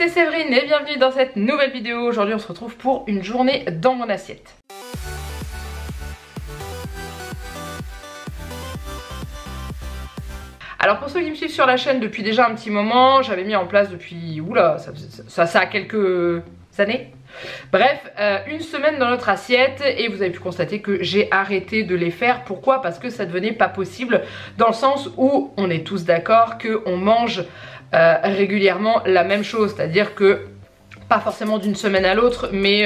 c'est Séverine et bienvenue dans cette nouvelle vidéo. Aujourd'hui on se retrouve pour une journée dans mon assiette. Alors pour ceux qui me suivent sur la chaîne depuis déjà un petit moment, j'avais mis en place depuis, oula, ça a quelques années. Bref, une semaine dans notre assiette et vous avez pu constater que j'ai arrêté de les faire. Pourquoi? Parce que ça devenait pas possible dans le sens où on est tous d'accord qu'on mange régulièrement la même chose. C'est-à-dire que, pas forcément d'une semaine à l'autre, mais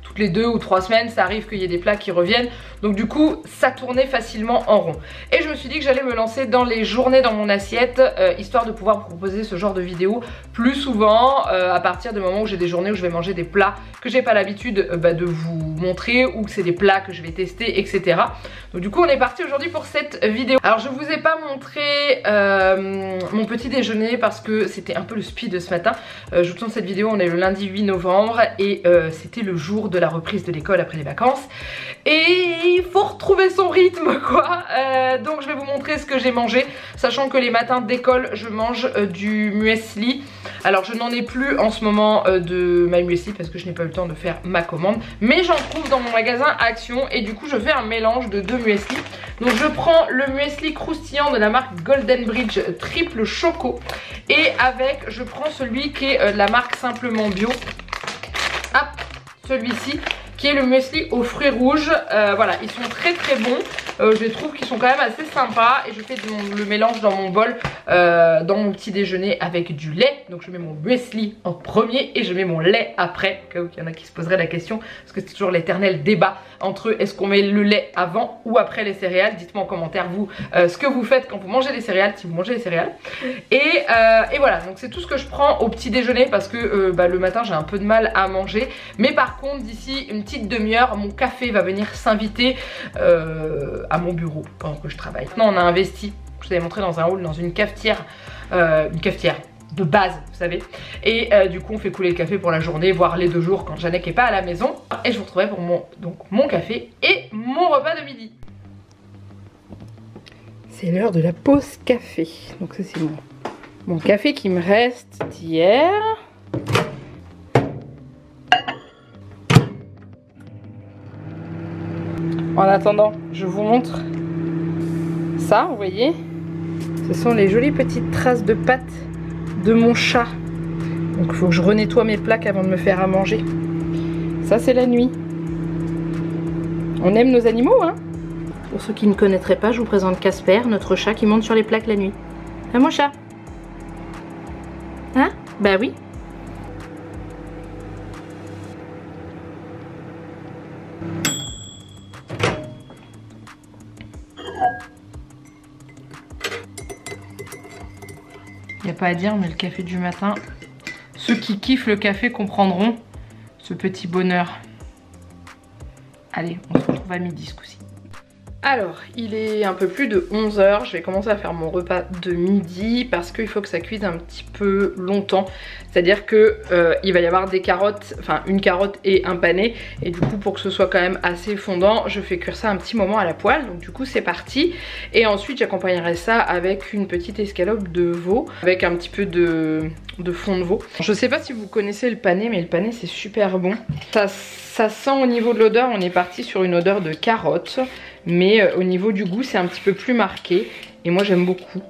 toutes les 2 ou 3 semaines, ça arrive qu'il y ait des plats qui reviennent. Donc du coup, ça tournait facilement en rond. Et je me suis dit que j'allais me lancer dans les journées dans mon assiette, histoire de pouvoir vous proposer ce genre de vidéo plus souvent, à partir du moment où j'ai des journées où je vais manger des plats que j'ai pas l'habitude de vous montrer, ou que c'est des plats que je vais tester, etc. Donc du coup, on est parti aujourd'hui pour cette vidéo. Alors je vous ai pas montré mon petit déjeuner parce que c'était un peu le speed de ce matin. Je vous tourne cette vidéo, on est le lundi 8 novembre et c'était le jour de la reprise de l'école après les vacances. Et il faut retrouver son rythme quoi. Donc je vais vous montrer ce que j'ai mangé, sachant que les matins d'école je mange du muesli. Alors je n'en ai plus en ce moment de ma muesli parce que je n'ai pas eu le temps de faire ma commande, mais j'en trouve dans mon magasin Action et du coup je fais un mélange de 2 muesli. Donc je prends le muesli croustillant de la marque Golden Bridge triple choco et avec je prends celui qui est de la marque Simplement Bio. Hop, celui-ci qui est le muesli aux fruits rouges. Voilà, ils sont très très bons. Je trouve qu'ils sont quand même assez sympas et je fais le mélange dans mon bol, dans mon petit déjeuner avec du lait. Donc je mets mon muesli en premier et je mets mon lait après, au cas où il y en a qui se poseraient la question, parce que c'est toujours l'éternel débat entre est-ce qu'on met le lait avant ou après les céréales. Dites-moi en commentaire vous ce que vous faites quand vous mangez des céréales, si vous mangez des céréales. Et voilà, donc c'est tout ce que je prends au petit déjeuner parce que le matin j'ai un peu de mal à manger. Mais par contre d'ici une petite demi-heure, mon café va venir s'inviter à mon bureau pendant que je travaille. Maintenant on a investi, je vous avais montré dans un hall, dans une cafetière de base vous savez, et du coup on fait couler le café pour la journée, voire les 2 jours quand Janek n'est pas à la maison, et je vous retrouverai pour mon café et mon repas de midi. C'est l'heure de la pause café, donc ça c'est mon café qui me reste d'hier. En attendant, je vous montre ça, vous voyez, ce sont les jolies petites traces de pâte de mon chat. Donc il faut que je renettoie mes plaques avant de me faire à manger. Ça c'est la nuit. On aime nos animaux hein. Pour ceux qui ne connaîtraient pas, je vous présente Casper, notre chat qui monte sur les plaques la nuit. Hein mon chat? Hein? Bah oui. Il n'y a pas à dire, mais le café du matin, ceux qui kiffent le café comprendront ce petit bonheur. Allez, on se retrouve à midi ce coup-ci. Alors, il est un peu plus de 11 h, je vais commencer à faire mon repas de midi parce qu'il faut que ça cuise un petit peu longtemps. C'est-à-dire que il va y avoir des carottes, enfin une carotte et un pané. Et du coup pour que ce soit quand même assez fondant, je fais cuire ça un petit moment à la poêle. Donc du coup c'est parti. Et ensuite j'accompagnerai ça avec une petite escalope de veau, avec un petit peu de fond de veau. Je sais pas si vous connaissez le pané, mais le pané c'est super bon. Ça sent au niveau de l'odeur, on est parti sur une odeur de carotte. Mais au niveau du goût c'est un petit peu plus marqué et moi j'aime beaucoup.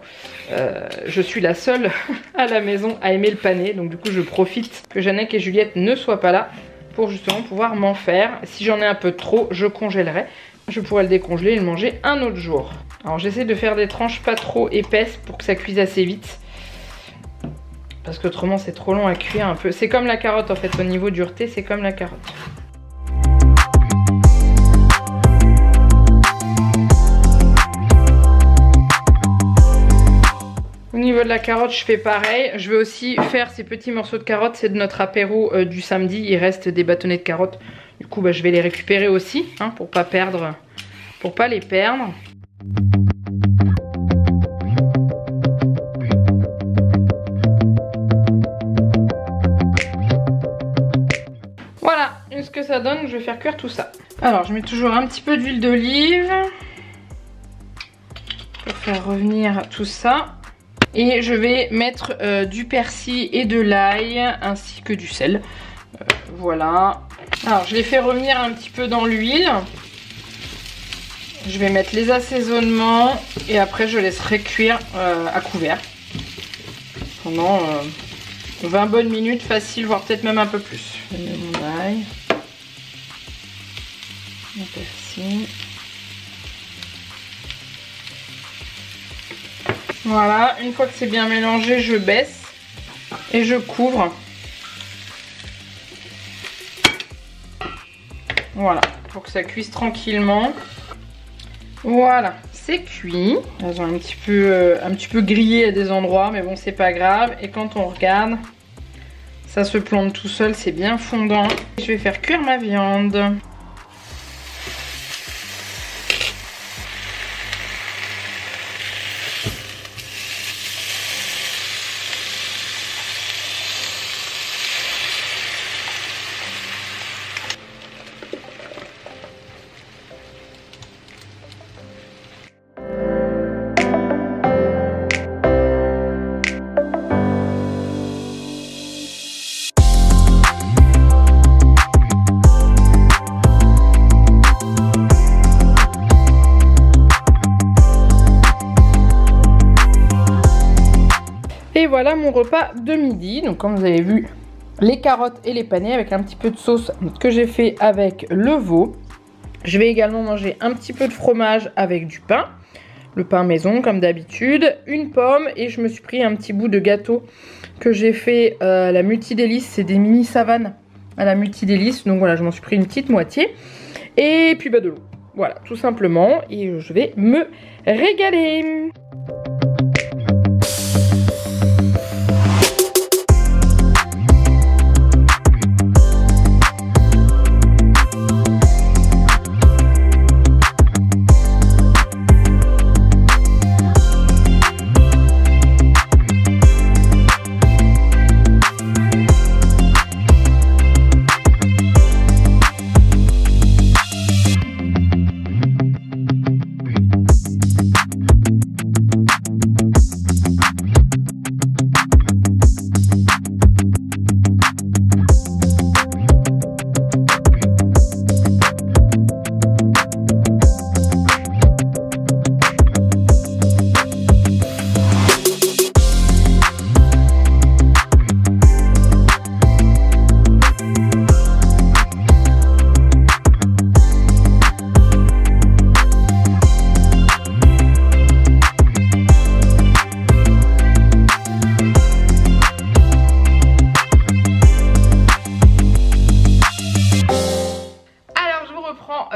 Je suis la seule à la maison à aimer le pané, donc du coup je profite que Janek et Juliette ne soient pas là pour justement pouvoir m'en faire. Si j'en ai un peu trop, je congèlerai. Je pourrais le décongeler et le manger un autre jour. Alors j'essaie de faire des tranches pas trop épaisses pour que ça cuise assez vite. Parce qu'autrement c'est trop long à cuire un peu. C'est comme la carotte en fait, au niveau dureté c'est comme la carotte. Au niveau de la carotte, je fais pareil. Je vais aussi faire ces petits morceaux de carottes. C'est de notre apéro du samedi. Il reste des bâtonnets de carottes. Du coup, je vais les récupérer aussi hein, pour pas les perdre. Voilà ce que ça donne. Je vais faire cuire tout ça. Alors, je mets toujours un petit peu d'huile d'olive pour faire revenir tout ça. Et je vais mettre du persil et de l'ail ainsi que du sel. Voilà. Alors je les fais revenir un petit peu dans l'huile. Je vais mettre les assaisonnements et après je laisserai cuire à couvert pendant 20 bonnes minutes, facile, voire peut-être même un peu plus. Je mets mon ail, mon persil. Voilà, une fois que c'est bien mélangé, je baisse et je couvre. Voilà, pour que ça cuise tranquillement. Voilà, c'est cuit. Elles ont un petit peu grillé à des endroits, mais bon, c'est pas grave. Et quand on regarde, ça se plante tout seul, c'est bien fondant. Je vais faire cuire ma viande. Et voilà mon repas de midi. Donc comme vous avez vu, les carottes et les panais avec un petit peu de sauce que j'ai fait avec le veau. Je vais également manger un petit peu de fromage avec du pain. Le pain maison comme d'habitude. Une pomme et je me suis pris un petit bout de gâteau que j'ai fait à la multidélice. C'est des mini savanes à la multidélice. Donc voilà, je m'en suis pris une petite moitié. Et puis bah, de l'eau. Voilà, tout simplement. Et je vais me régaler.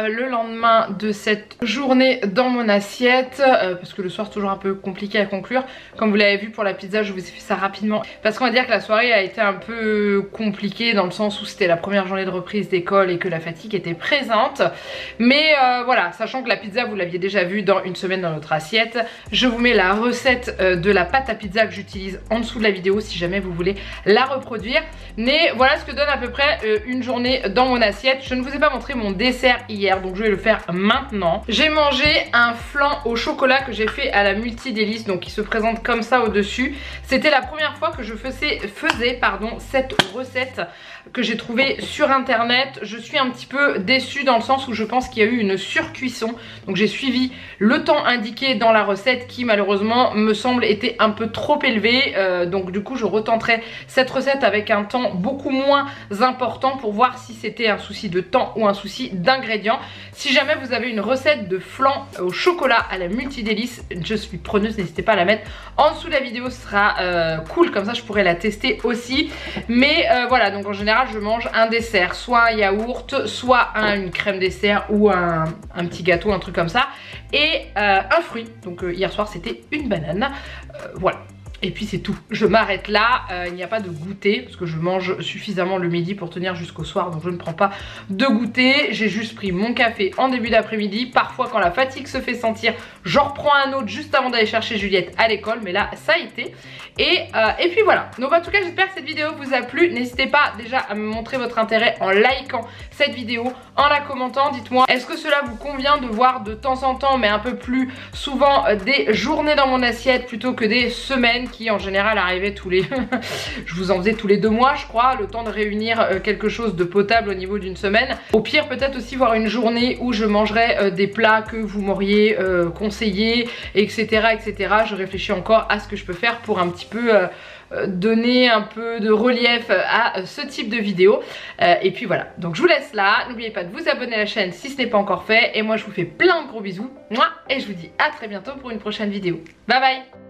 Le lendemain de cette journée dans mon assiette parce que le soir c'est toujours un peu compliqué à conclure. Comme vous l'avez vu pour la pizza, je vous ai fait ça rapidement parce qu'on va dire que la soirée a été un peu compliquée dans le sens où c'était la première journée de reprise d'école et que la fatigue était présente. Mais voilà, sachant que la pizza vous l'aviez déjà vu dans une semaine dans notre assiette, je vous mets la recette de la pâte à pizza que j'utilise en dessous de la vidéo si jamais vous voulez la reproduire. Mais voilà ce que donne à peu près une journée dans mon assiette. Je ne vous ai pas montré mon dessert hier, donc je vais le faire maintenant. J'ai mangé un flan au chocolat que j'ai fait à la multidélice, donc qui se présente comme ça au dessus. C'était la première fois que je faisais cette recette que j'ai trouvée sur internet. Je suis un petit peu déçue dans le sens où je pense qu'il y a eu une surcuisson. Donc j'ai suivi le temps indiqué dans la recette qui malheureusement me semble était un peu trop élevé. Donc du coup je retenterai cette recette avec un temps beaucoup moins important pour voir si c'était un souci de temps ou un souci d'ingrédients. Si jamais vous avez une recette de flan au chocolat à la multidélice, je suis preneuse, n'hésitez pas à la mettre en dessous de la vidéo, ce sera cool, comme ça je pourrais la tester aussi. Mais voilà, donc en général je mange un dessert, soit un yaourt, soit une crème dessert ou un petit gâteau, un truc comme ça, et un fruit. Donc hier soir c'était une banane, voilà. Et puis c'est tout, je m'arrête là, il n'y a pas de goûter parce que je mange suffisamment le midi pour tenir jusqu'au soir, donc je ne prends pas de goûter. J'ai juste pris mon café en début d'après-midi, parfois quand la fatigue se fait sentir, j'en reprends un autre juste avant d'aller chercher Juliette à l'école, mais là ça a été. Et puis voilà, donc en tout cas j'espère que cette vidéo vous a plu. N'hésitez pas déjà à me montrer votre intérêt en likant cette vidéo, en la commentant. Dites-moi, est-ce que cela vous convient de voir de temps en temps, mais un peu plus souvent, des journées dans mon assiette plutôt que des semaines? qui en général arrivait tous les... je vous en faisais tous les 2 mois je crois, le temps de réunir quelque chose de potable au niveau d'une semaine. Au pire peut-être aussi voir une journée où je mangerais des plats que vous m'auriez conseillé, etc., etc. Je réfléchis encore à ce que je peux faire pour un petit peu donner un peu de relief à ce type de vidéo. Et puis voilà, donc je vous laisse là. N'oubliez pas de vous abonner à la chaîne si ce n'est pas encore fait. Et moi je vous fais plein de gros bisous. Et je vous dis à très bientôt pour une prochaine vidéo. Bye bye.